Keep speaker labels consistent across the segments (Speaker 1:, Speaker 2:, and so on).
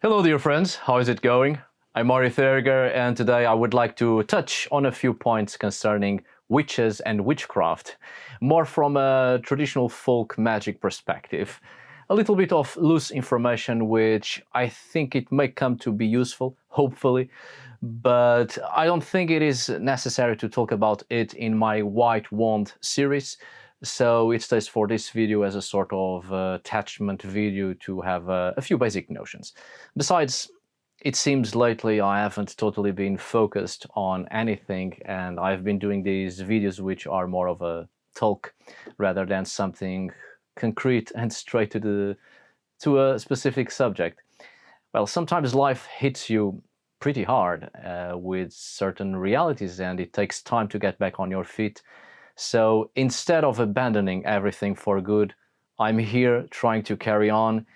Speaker 1: Hello dear friends, how is it going? I'm Arith Härger, and today I would like to touch on a few points concerning witches and witchcraft, more from a traditional folk magic perspective. A little bit of loose information which I think it may come to be useful, hopefully, but I don't think it is necessary to talk about it in my White Wand series. So it stays for this video as a sort of attachment video to have a few basic notions. Besides, it seems lately I haven't totally been focused on anything, and I've been doing these videos which are more of a talk rather than something concrete and straight to a specific subject. Well, sometimes life hits you pretty hard with certain realities, and it takes time to get back on your feet. So instead of abandoning everything for good, I'm here trying to carry on,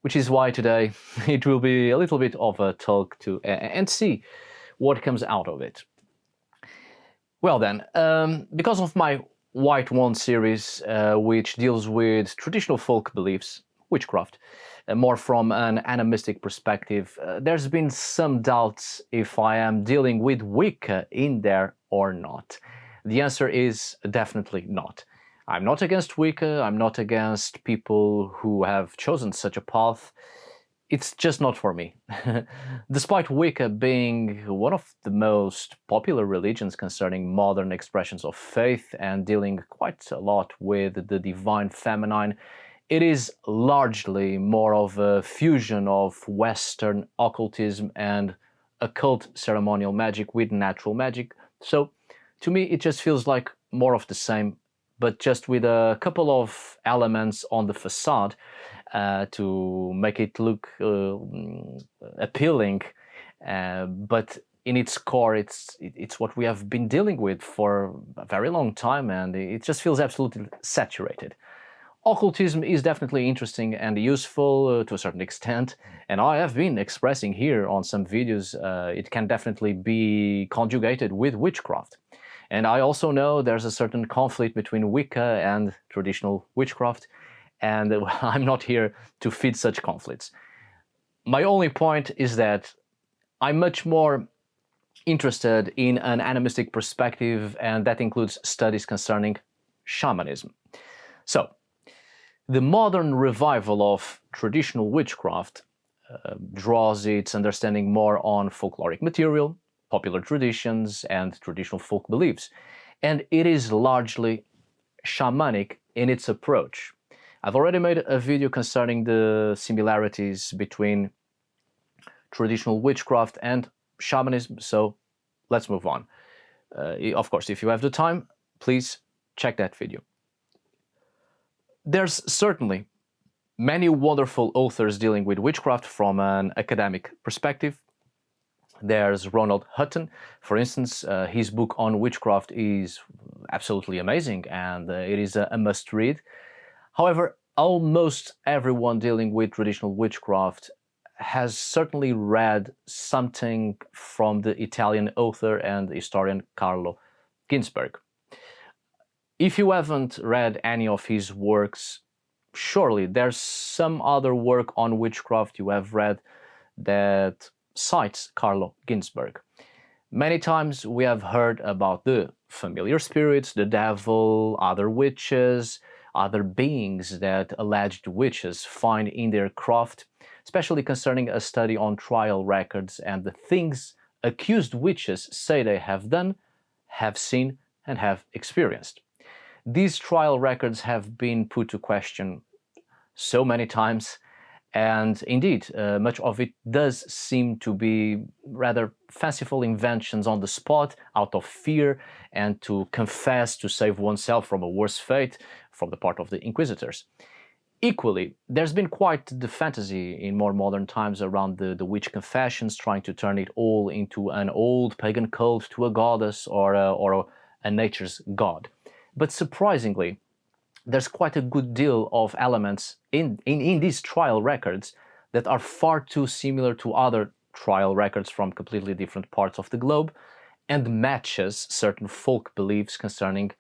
Speaker 1: which is why today it will be a little bit of a talk to and see what comes out of it. Well then, because of my White Wand series, which deals with traditional folk beliefs, witchcraft, more from an animistic perspective, there's been some doubts if I am dealing with Wicca in there or not. The answer is definitely not. I'm not against Wicca, I'm not against people who have chosen such a path. It's just not for me. Despite Wicca being one of the most popular religions concerning modern expressions of faith and dealing quite a lot with the divine feminine, it is largely more of a fusion of Western occultism and occult ceremonial magic with natural magic. So to me, it just feels like more of the same, but just with a couple of elements on the facade to make it look appealing. But in its core, it's what we have been dealing with for a very long time, and it just feels absolutely saturated. Occultism is definitely interesting and useful to a certain extent, and I have been expressing here on some videos it can definitely be conjugated with witchcraft. And I also know there's a certain conflict between Wicca and traditional witchcraft, and I'm not here to feed such conflicts. My only point is that I'm much more interested in an animistic perspective, and that includes studies concerning shamanism. So, the modern revival of traditional witchcraft draws its understanding more on folkloric material, popular traditions, and traditional folk beliefs, and it is largely shamanic in its approach. I've already made a video concerning the similarities between traditional witchcraft and shamanism, so let's move on. Of course, if you have the time, please check that video. There's certainly many wonderful authors dealing with witchcraft from an academic perspective. There's Ronald Hutton, for instance. His book on witchcraft is absolutely amazing, and it is a must-read. However, almost everyone dealing with traditional witchcraft has certainly read something from the Italian author and historian Carlo Ginzburg. If you haven't read any of his works, surely there's some other work on witchcraft you have read that cites Carlo Ginzburg. Many times we have heard about the familiar spirits, the devil, other witches, other beings that alleged witches find in their craft, especially concerning a study on trial records and the things accused witches say they have done, have seen, and have experienced. These trial records have been put to question so many times, and indeed, much of it does seem to be rather fanciful inventions on the spot, out of fear, and to confess to save oneself from a worse fate from the part of the inquisitors. Equally, there's been quite the fantasy in more modern times around the witch confessions, trying to turn it all into an old pagan cult to a goddess or a nature's god. But surprisingly, there's quite a good deal of elements in these trial records that are far too similar to other trial records from completely different parts of the globe, and matches certain folk beliefs concerning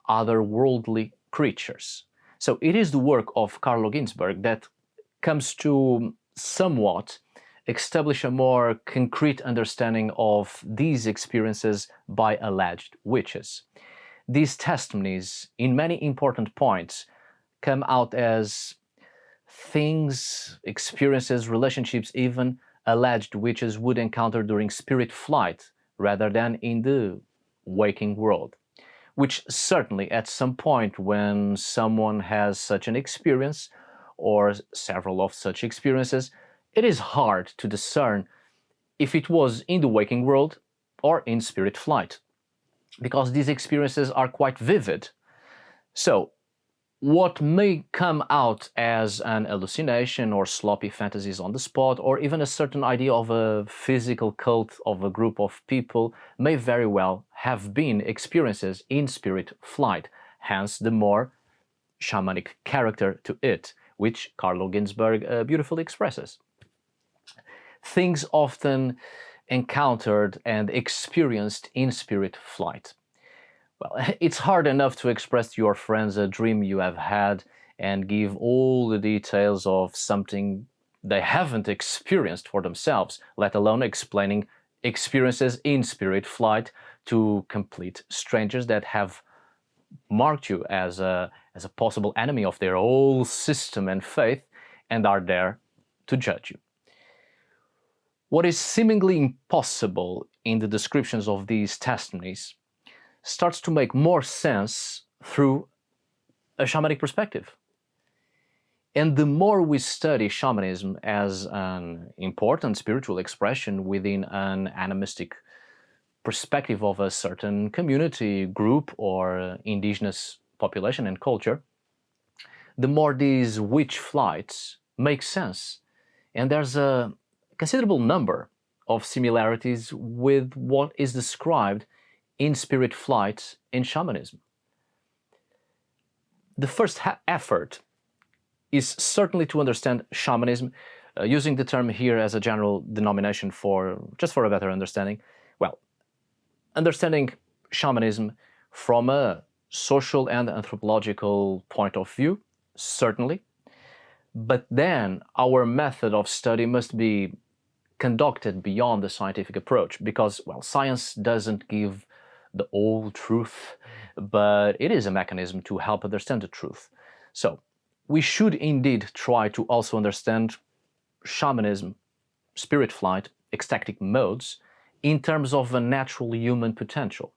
Speaker 1: otherworldly creatures. So it is the work of Carlo Ginzburg that comes to somewhat establish a more concrete understanding of these experiences by alleged witches. These testimonies, in many important points, come out as things, experiences, relationships, even alleged witches would encounter during spirit flight rather than in the waking world. Which certainly at some point when someone has such an experience or several of such experiences, it is hard to discern if it was in the waking world or in spirit flight, because these experiences are quite vivid. So, what may come out as an hallucination or sloppy fantasies on the spot, or even a certain idea of a physical cult of a group of people, may very well have been experiences in spirit flight, hence the more shamanic character to it, which Carlo Ginzburg beautifully expresses. Things often encountered and experienced in spirit flight. Well, it's hard enough to express to your friends a dream you have had and give all the details of something they haven't experienced for themselves, let alone explaining experiences in spirit flight to complete strangers that have marked you as a possible enemy of their whole system and faith and are there to judge you. What is seemingly impossible in the descriptions of these testimonies starts to make more sense through a shamanic perspective. And the more we study shamanism as an important spiritual expression within an animistic perspective of a certain community, group, or indigenous population and culture, the more these witch flights make sense. And there's a considerable number of similarities with what is described in spirit flight in shamanism. The first effort is certainly to understand shamanism, using the term here as a general denomination just for a better understanding. Well, understanding shamanism from a social and anthropological point of view, certainly, but then our method of study must be conducted beyond the scientific approach, because, well, science doesn't give the whole truth, but it is a mechanism to help understand the truth. So, we should indeed try to also understand shamanism, spirit flight, ecstatic modes, in terms of a natural human potential.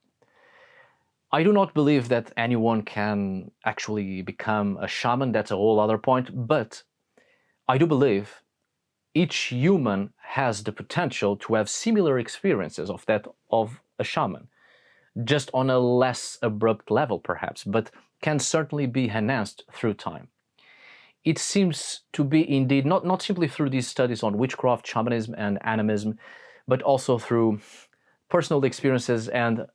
Speaker 1: I do not believe that anyone can actually become a shaman, that's a whole other point, but I do believe each human has the potential to have similar experiences of that of a shaman, just on a less abrupt level perhaps, but can certainly be enhanced through time. It seems to be indeed not simply through these studies on witchcraft, shamanism, and animism, but also through personal experiences and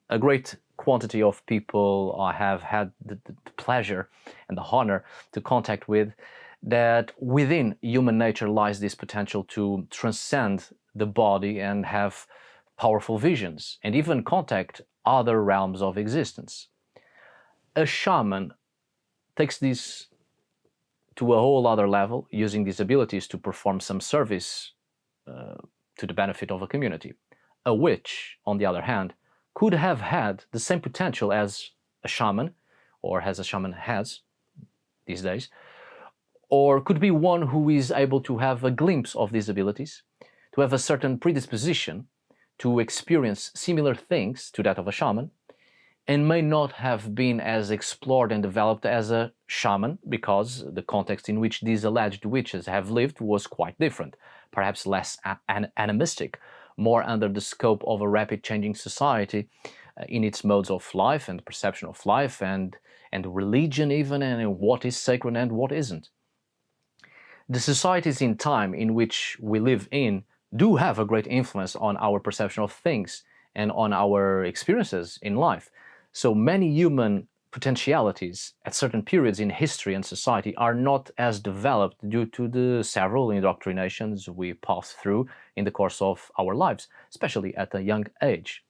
Speaker 1: a great quantity of people I have had the pleasure and the honor to contact with, that within human nature lies this potential to transcend the body and have powerful visions and even contact other realms of existence. A shaman takes this to a whole other level, using these abilities to perform some service to the benefit of a community. A witch, on the other hand, could have had the same potential as a shaman, or as a shaman has these days, or could be one who is able to have a glimpse of these abilities, to have a certain predisposition to experience similar things to that of a shaman, and may not have been as explored and developed as a shaman because the context in which these alleged witches have lived was quite different, perhaps less animistic, more under the scope of a rapid changing society in its modes of life and perception of life and religion even, and what is sacred and what isn't. The societies in time in which we live in do have a great influence on our perception of things and on our experiences in life. So many human potentialities at certain periods in history and society are not as developed due to the several indoctrinations we pass through in the course of our lives, especially at a young age.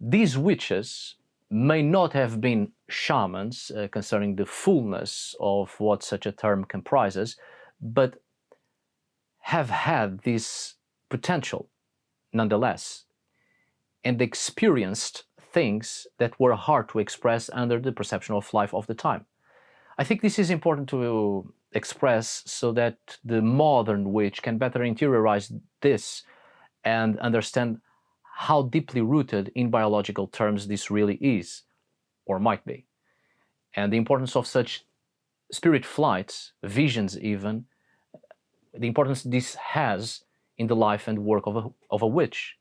Speaker 1: These witches may not have been shamans concerning the fullness of what such a term comprises, but have had this potential nonetheless, and experienced things that were hard to express under the perception of life of the time. I think this is important to express so that the modern witch can better interiorize this and understand how deeply rooted in biological terms this really is, or might be, and the importance of such spirit flights, visions even, the importance this has in the life and work of a witch.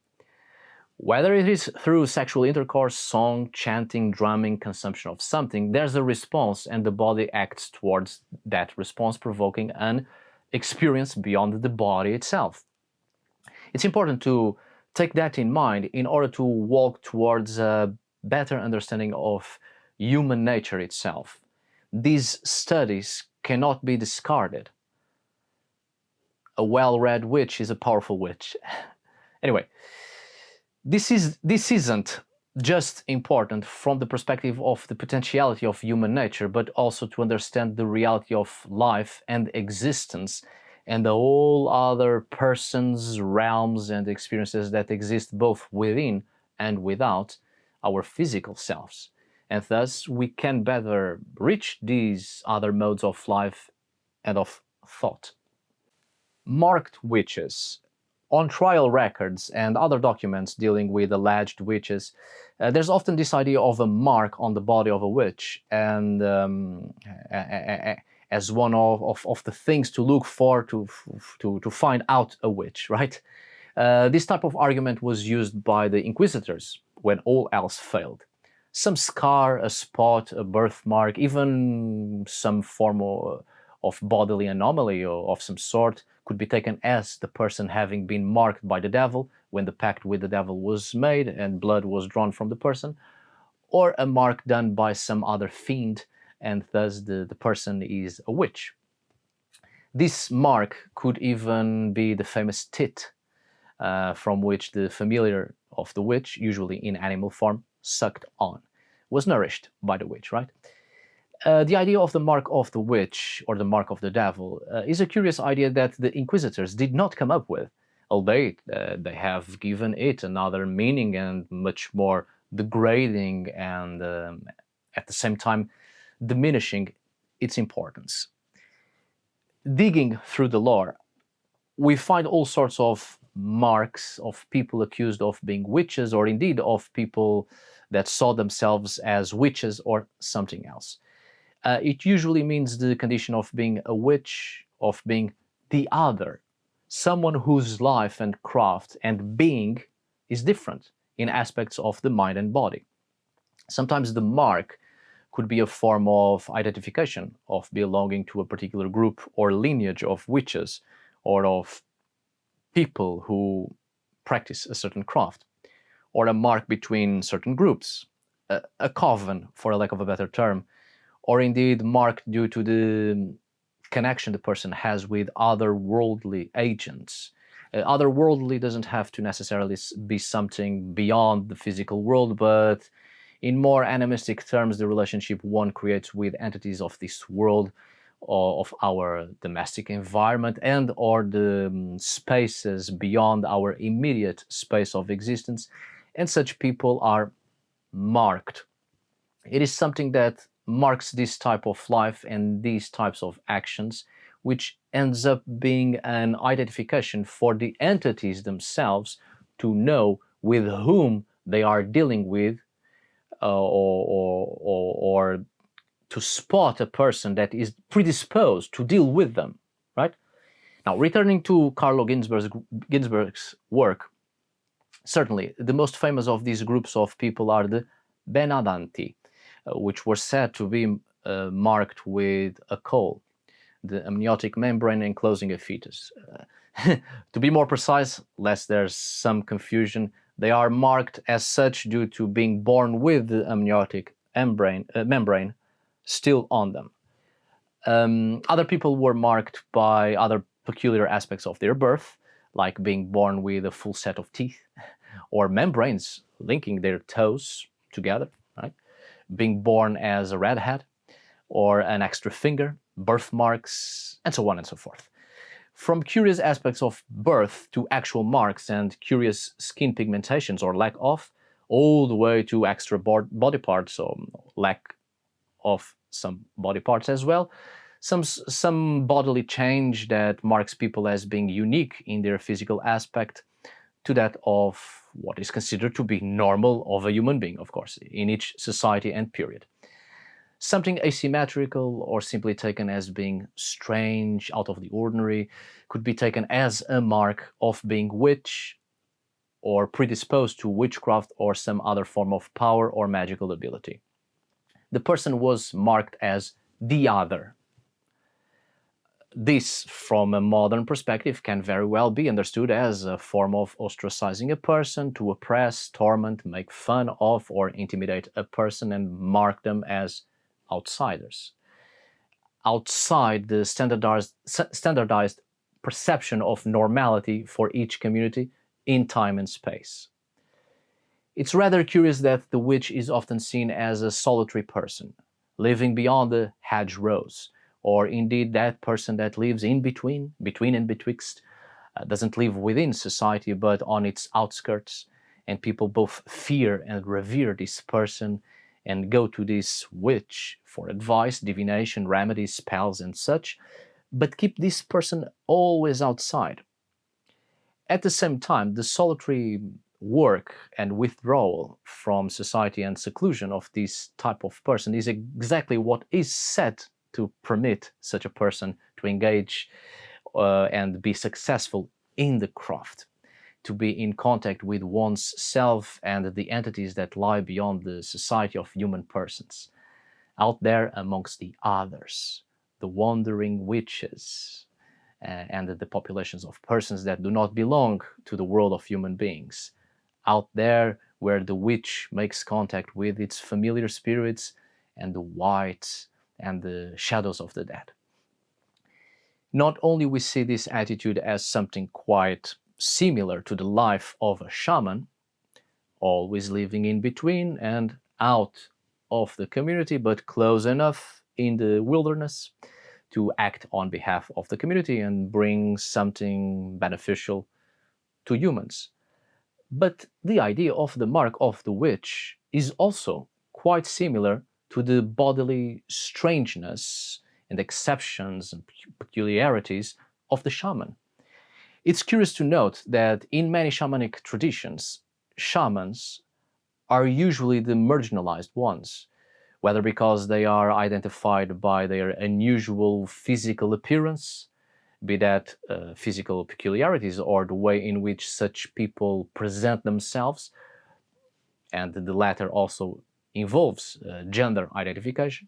Speaker 1: Whether it is through sexual intercourse, song, chanting, drumming, consumption of something, there's a response and the body acts towards that response, provoking an experience beyond the body itself. It's important to take that in mind in order to walk towards a better understanding of human nature itself. These studies cannot be discarded. A well-read witch is a powerful witch. Anyway, this isn't just important from the perspective of the potentiality of human nature, but also to understand the reality of life and existence and the whole other persons, realms, and experiences that exist both within and without our physical selves. And thus we can better reach these other modes of life and of thought. Marked witches. On trial records and other documents dealing with alleged witches, there's often this idea of a mark on the body of a witch, and as one of the things to look for to find out a witch, right? This type of argument was used by the inquisitors when all else failed. Some scar, a spot, a birthmark, even some form of bodily anomaly or of some sort could be taken as the person having been marked by the devil when the pact with the devil was made and blood was drawn from the person, or a mark done by some other fiend, and thus the person is a witch. This mark could even be the famous tit, from which the familiar of the witch, usually in animal form, sucked on, was nourished by the witch, right? The idea of the mark of the witch, or the mark of the devil, is a curious idea that the inquisitors did not come up with, albeit they have given it another meaning and much more degrading and at the same time diminishing its importance. Digging through the lore, we find all sorts of marks of people accused of being witches, or indeed of people that saw themselves as witches or something else. It usually means the condition of being a witch, of being the other, someone whose life and craft and being is different in aspects of the mind and body. Sometimes the mark could be a form of identification, of belonging to a particular group or lineage of witches, or of people who practice a certain craft, or a mark between certain groups, a coven, for a lack of a better term, or indeed marked due to the connection the person has with otherworldly agents. Otherworldly doesn't have to necessarily be something beyond the physical world, but in more animistic terms, the relationship one creates with entities of this world, or of our domestic environment, and or the spaces beyond our immediate space of existence, and such people are marked. It is something that marks this type of life and these types of actions, which ends up being an identification for the entities themselves to know with whom they are dealing with, or to spot a person that is predisposed to deal with them, right? Now, returning to Carlo Ginzburg's work, certainly the most famous of these groups of people are the Benadanti, which were said to be marked with a caul, the amniotic membrane enclosing a fetus. To be more precise, lest there's some confusion, they are marked as such due to being born with the amniotic membrane still on them. Other people were marked by other peculiar aspects of their birth, like being born with a full set of teeth, or membranes linking their toes together, right? Being born as a redhead, or an extra finger, birthmarks, and so on and so forth. From curious aspects of birth to actual marks and curious skin pigmentations or lack of, all the way to extra body parts or lack of some body parts as well, some bodily change that marks people as being unique in their physical aspect, to that of what is considered to be normal of a human being, of course, in each society and period. Something asymmetrical or simply taken as being strange, out of the ordinary, could be taken as a mark of being witch or predisposed to witchcraft or some other form of power or magical ability. The person was marked as the other. This, from a modern perspective, can very well be understood as a form of ostracizing a person, to oppress, torment, make fun of, or intimidate a person and mark them as outsiders, outside the standardized perception of normality for each community in time and space. It's rather curious that the witch is often seen as a solitary person, living beyond the hedgerows, or indeed that person that lives in between and betwixt, doesn't live within society but on its outskirts, and people both fear and revere this person and go to this witch for advice, divination, remedies, spells and such, but keep this person always outside. At the same time, the solitary work and withdrawal from society and seclusion of this type of person is exactly what is said to permit such a person to engage and be successful in the craft, to be in contact with one's self and the entities that lie beyond the society of human persons, out there amongst the others, the wandering witches, and the populations of persons that do not belong to the world of human beings, out there where the witch makes contact with its familiar spirits and the whites and the shadows of the dead. Not only we see this attitude as something quite similar to the life of a shaman, always living in between and out of the community, but close enough in the wilderness to act on behalf of the community and bring something beneficial to humans. But the idea of the mark of the witch is also quite similar to the bodily strangeness and exceptions and peculiarities of the shaman. It's curious to note that in many shamanic traditions, shamans are usually the marginalized ones, whether because they are identified by their unusual physical appearance, be that physical peculiarities or the way in which such people present themselves, and the latter also involves gender identification,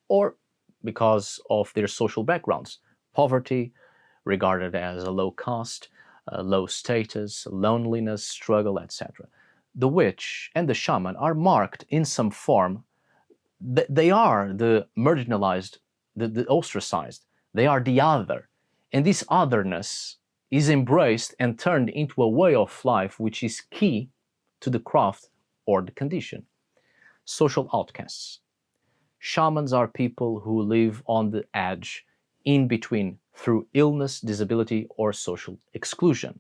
Speaker 1: or because of their social backgrounds, poverty, regarded as a low caste, low status, loneliness, struggle, etc. The witch and the shaman are marked in some form. They are the marginalized, the ostracized. They are the other. And this otherness is embraced and turned into a way of life which is key to the craft or the condition. Social outcasts. Shamans are people who live on the edge, in between, through illness, disability, or social exclusion,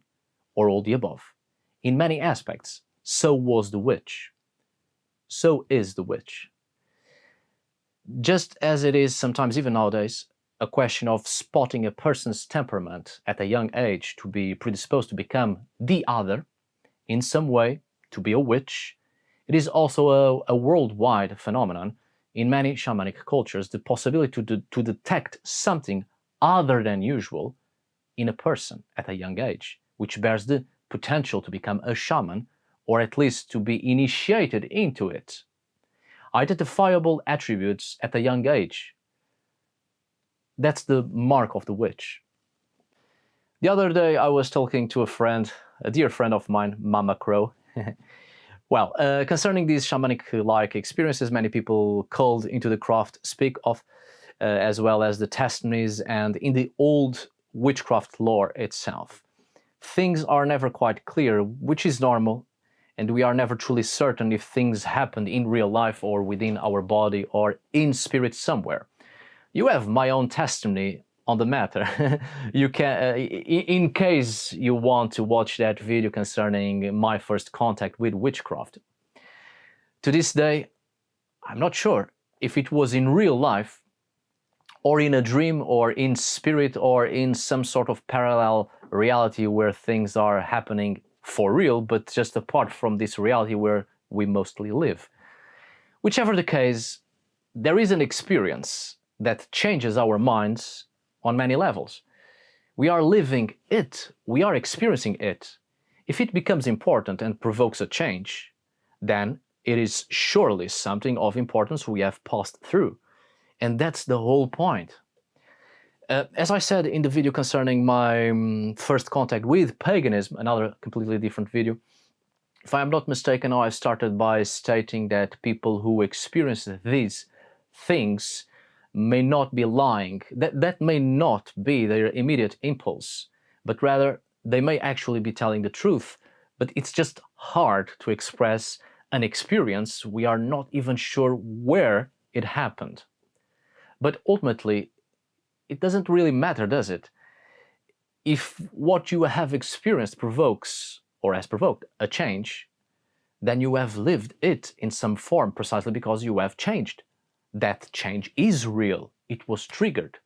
Speaker 1: or all the above. In many aspects, so was the witch. So is the witch. Just as it is sometimes, even nowadays, a question of spotting a person's temperament at a young age to be predisposed to become the other, in some way, to be a witch, it is also a worldwide phenomenon. In many shamanic cultures, the possibility to detect something other than usual in a person at a young age, which bears the potential to become a shaman, or at least to be initiated into it. Identifiable attributes at a young age. That's the mark of the witch. The other day I was talking to a friend, a dear friend of mine, Mama Crow. Well, concerning these shamanic-like experiences many people called into the craft speak of, as well as the testimonies and in the old witchcraft lore itself. Things are never quite clear, which is normal, and we are never truly certain if things happened in real life or within our body or in spirit somewhere. You have my own testimony on the matter. You can, in case you want to watch that video concerning my first contact with witchcraft. To this day, I'm not sure if it was in real life, or in a dream, or in spirit, or in some sort of parallel reality where things are happening for real, but just apart from this reality where we mostly live. Whichever the case, there is an experience that changes our minds on many levels. We are living it, we are experiencing it. If it becomes important and provokes a change, then it is surely something of importance we have passed through. And that's the whole point. As I said in the video concerning my first contact with paganism, another completely different video, if I am not mistaken, I started by stating that people who experience these things may not be lying. That may not be their immediate impulse, but rather they may actually be telling the truth. But it's just hard to express an experience we are not even sure where it happened. But ultimately, it doesn't really matter, does it? If what you have experienced provokes, or has provoked, a change, then you have lived it in some form precisely because you have changed. That change is real. It was triggered.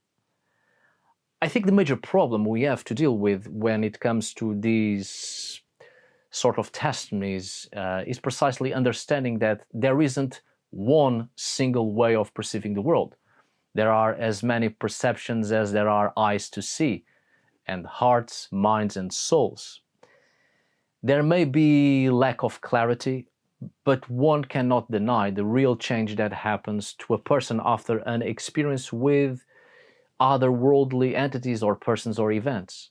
Speaker 1: I think the major problem we have to deal with when it comes to these sort of testimonies is precisely understanding that there isn't one single way of perceiving the world. There are as many perceptions as there are eyes to see, and hearts, minds, and souls. There may be lack of clarity, but one cannot deny the real change that happens to a person after an experience with otherworldly entities or persons or events.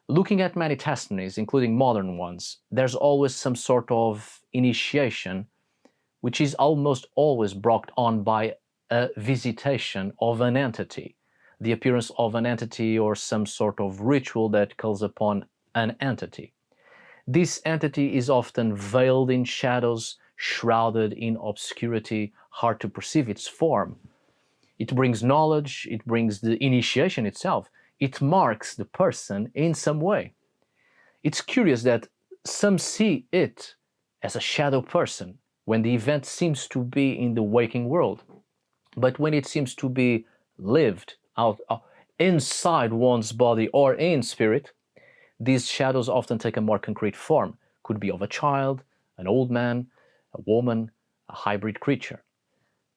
Speaker 1: Looking at many testimonies, including modern ones, there's always some sort of initiation, which is almost always brought on by a visitation of an entity, the appearance of an entity or some sort of ritual that calls upon an entity. This entity is often veiled in shadows, shrouded in obscurity, hard to perceive its form. It brings knowledge, it brings the initiation itself, it marks the person in some way. It's curious that some see it as a shadow person when the event seems to be in the waking world. But when it seems to be lived out inside one's body or in spirit, these shadows often take a more concrete form. Could be of a child, an old man, a woman, a hybrid creature.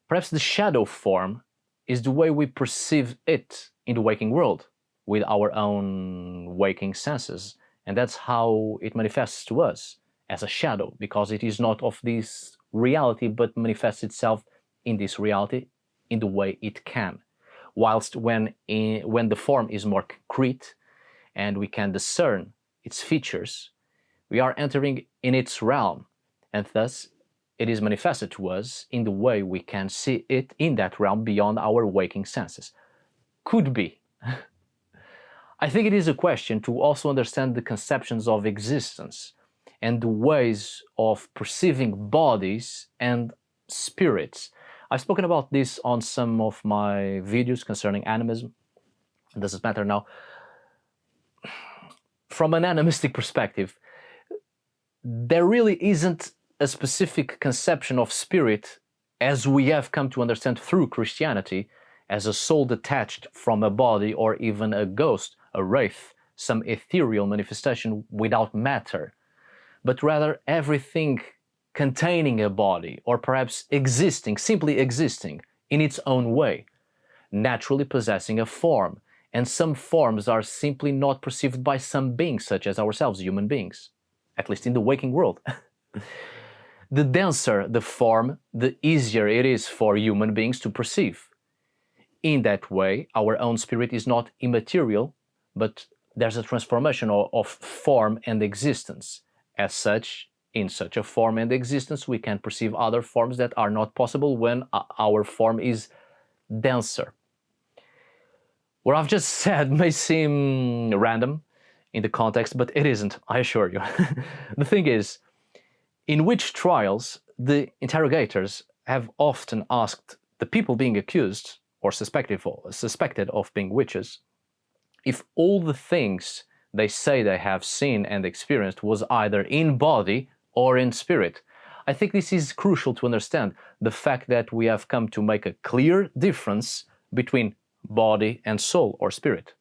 Speaker 1: Perhaps the shadow form is the way we perceive it in the waking world, with our own waking senses. And that's how it manifests to us, as a shadow, because it is not of this reality, but manifests itself in this reality in the way it can. Whilst when the form is more concrete and we can discern its features, we are entering in its realm, and thus it is manifested to us in the way we can see it in that realm beyond our waking senses. Could be. I think it is a question to also understand the conceptions of existence and the ways of perceiving bodies and spirits. I've spoken about this on some of my videos concerning animism. It doesn't matter now. From an animistic perspective, there really isn't a specific conception of spirit as we have come to understand through Christianity, as a soul detached from a body, or even a ghost, a wraith, some ethereal manifestation without matter, but rather everything containing a body, or perhaps existing, simply existing in its own way, naturally possessing a form, and some forms are simply not perceived by some beings, such as ourselves, human beings, at least in the waking world. The denser the form, the easier it is for human beings to perceive. In that way, our own spirit is not immaterial, but there's a transformation of form and existence. As such, in such a form and existence, we can perceive other forms that are not possible when our form is denser. What I've just said may seem random in the context, but it isn't, I assure you. The thing is, in witch trials, the interrogators have often asked the people being accused or suspected of being witches, if all the things they say they have seen and experienced was either in body or in spirit. I think this is crucial to understand the fact that we have come to make a clear difference between body and soul or spirit.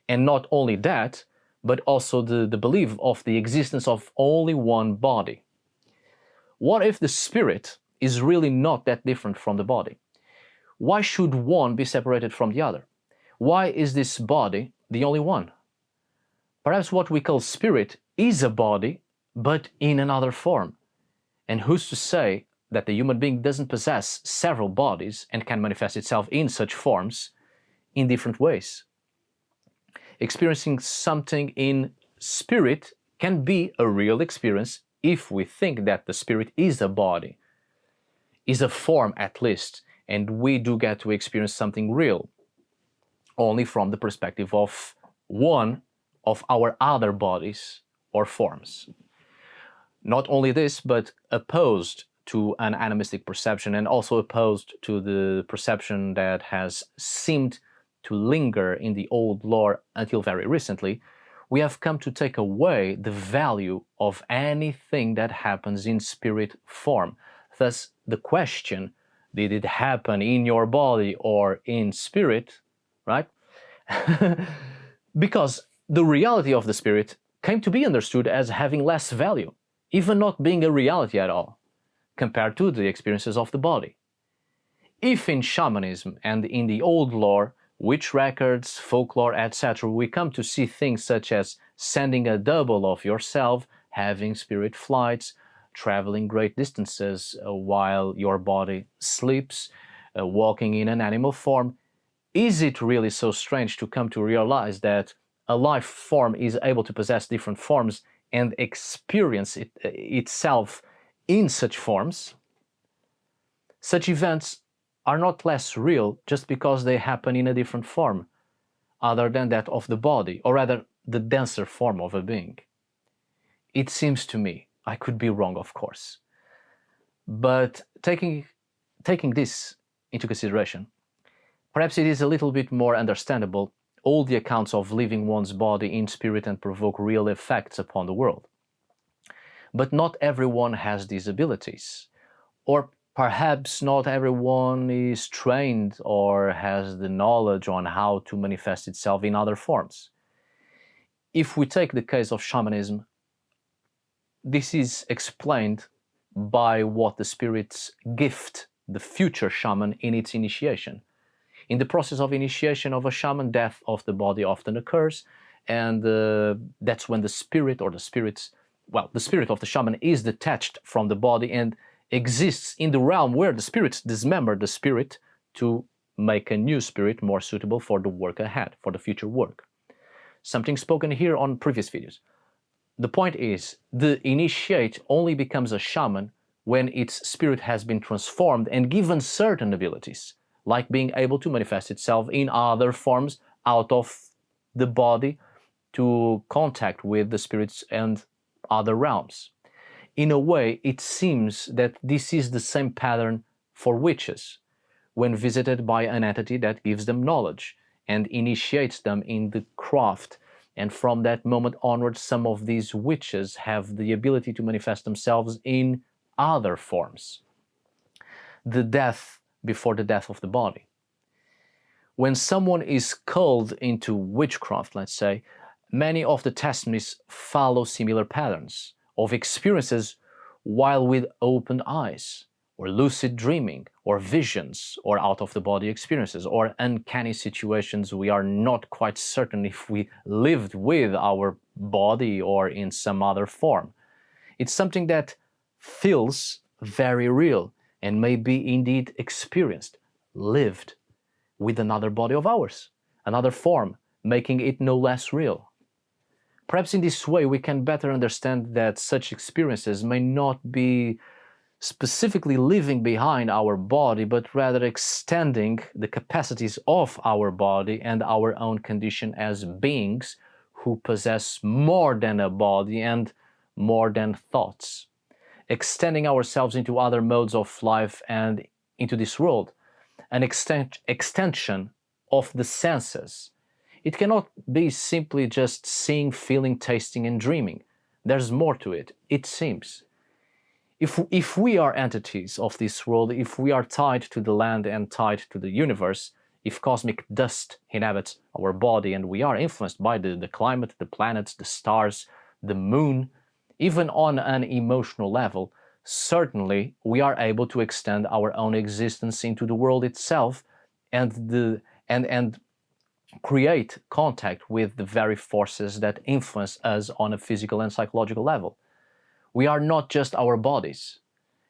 Speaker 1: And not only that, but also the belief of the existence of only one body. What if the spirit is really not that different from the body? Why should one be separated from the other? Why is this body the only one? Perhaps what we call spirit is a body, but in another form. And who's to say that the human being doesn't possess several bodies and can manifest itself in such forms in different ways? Experiencing something in spirit can be a real experience if we think that the spirit is a body, is a form at least, and we do get to experience something real, only from the perspective of one of our other bodies or forms. Not only this, but opposed to an animistic perception and also opposed to the perception that has seemed to linger in the old lore until very recently, we have come to take away the value of anything that happens in spirit form. Thus, the question, did it happen in your body or in spirit, right? Because the reality of the spirit came to be understood as having less value, even not being a reality at all, compared to the experiences of the body. If in shamanism and in the old lore, witch records, folklore, etc., we come to see things such as sending a double of yourself, having spirit flights, traveling great distances while your body sleeps, walking in an animal form, is it really so strange to come to realize that a life form is able to possess different forms and experience itself in such forms? Such events are not less real just because they happen in a different form, other than that of the body, or rather the denser form of a being. It seems to me, I could be wrong of course, but taking this into consideration, perhaps it is a little bit more understandable all the accounts of leaving one's body in spirit and provoke real effects upon the world. But not everyone has these abilities, or perhaps not everyone is trained or has the knowledge on how to manifest itself in other forms. If we take the case of shamanism, this is explained by what the spirits gift the future shaman in its initiation. In the process of initiation of a shaman, death of the body often occurs, and that's when the spirit or the spirits, well, the spirit of the shaman is detached from the body and exists in the realm where the spirits dismember the spirit to make a new spirit more suitable for the work ahead, for the future work. Something spoken here on previous videos. The point is, the initiate only becomes a shaman when its spirit has been transformed and given certain abilities, like being able to manifest itself in other forms out of the body to contact with the spirits and other realms. In a way, it seems that this is the same pattern for witches, when visited by an entity that gives them knowledge and initiates them in the craft, and from that moment onwards, some of these witches have the ability to manifest themselves in other forms. The death before the death of the body. When someone is called into witchcraft, let's say, many of the testimonies follow similar patterns of experiences while with open eyes, or lucid dreaming, or visions, or out-of-the-body experiences, or uncanny situations we are not quite certain if we lived with our body or in some other form. It's something that feels very real and may be indeed experienced, lived with another body of ours, another form, making it no less real. Perhaps in this way we can better understand that such experiences may not be specifically leaving behind our body, but rather extending the capacities of our body and our own condition as beings who possess more than a body and more than thoughts, extending ourselves into other modes of life and into this world, an extension of the senses. It cannot be simply just seeing, feeling, tasting, and dreaming. There's more to it, it seems. If we are entities of this world, if we are tied to the land and tied to the universe, if cosmic dust inhabits our body and we are influenced by the climate, the planets, the stars, the moon, even on an emotional level, certainly we are able to extend our own existence into the world itself and create contact with the very forces that influence us on a physical and psychological level. We are not just our bodies.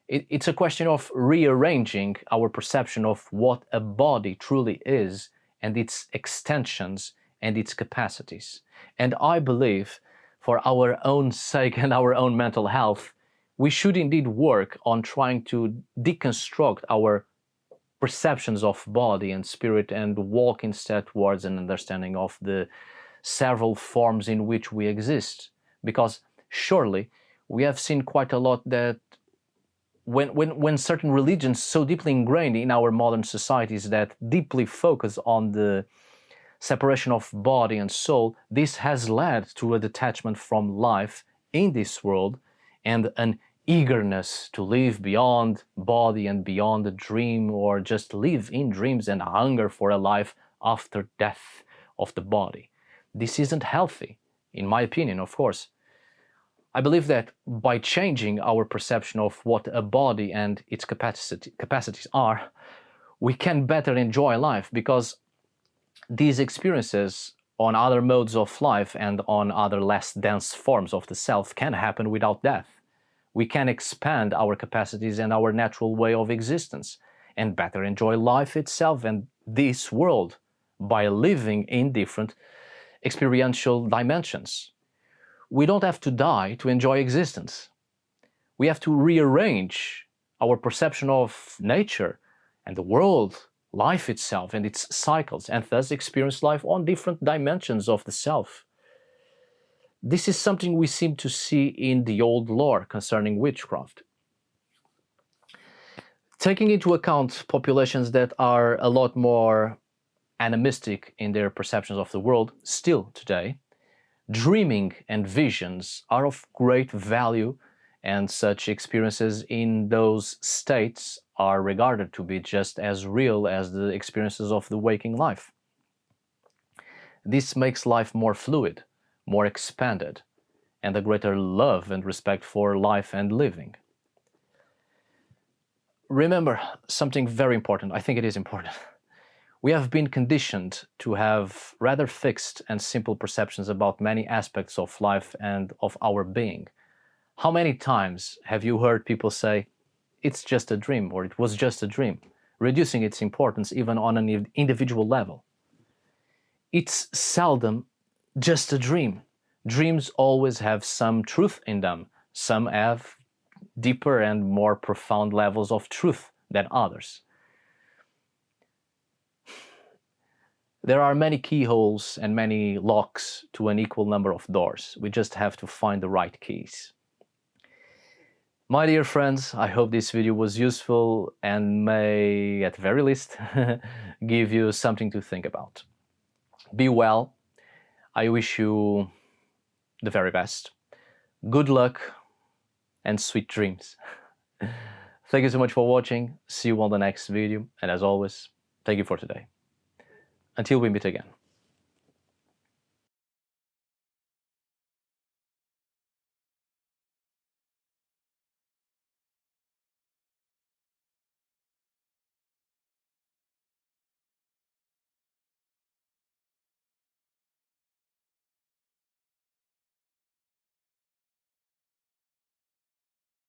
Speaker 1: It's a question of rearranging our perception of what a body truly is and its extensions and its capacities. And I believe, for our own sake and our own mental health, we should indeed work on trying to deconstruct our perceptions of body and spirit and walk instead towards an understanding of the several forms in which we exist. Because surely we have seen quite a lot that when certain religions so deeply ingrained in our modern societies that deeply focus on the separation of body and soul, this has led to a detachment from life in this world and an eagerness to live beyond body and beyond the dream, or just live in dreams and hunger for a life after death of the body. This isn't healthy, in my opinion, of course. I believe that by changing our perception of what a body and its capacities are, we can better enjoy life, because these experiences on other modes of life and on other less dense forms of the self can happen without death. We can expand our capacities and our natural way of existence and better enjoy life itself and this world by living in different experiential dimensions. We don't have to die to enjoy existence. We have to rearrange our perception of nature and the world, life itself and its cycles, and thus experience life on different dimensions of the self. This is something we seem to see in the old lore concerning witchcraft. Taking into account populations that are a lot more animistic in their perceptions of the world, still today, dreaming and visions are of great value, and such experiences in those states are regarded to be just as real as the experiences of the waking life. This makes life more fluid, more expanded, and a greater love and respect for life and living. Remember something very important. I think it is important. We have been conditioned to have rather fixed and simple perceptions about many aspects of life and of our being. How many times have you heard people say, "It's just a dream," or "It was just a dream," reducing its importance even on an individual level? It's seldom just a dream. Dreams always have some truth in them. Some have deeper and more profound levels of truth than others. There are many keyholes and many locks to an equal number of doors. We just have to find the right keys. My dear friends, I hope this video was useful and may, at the very least, give you something to think about. Be well. I wish you the very best. Good luck and sweet dreams. Thank you so much for watching. See you on the next video. And as always, thank you for today. Until we meet again.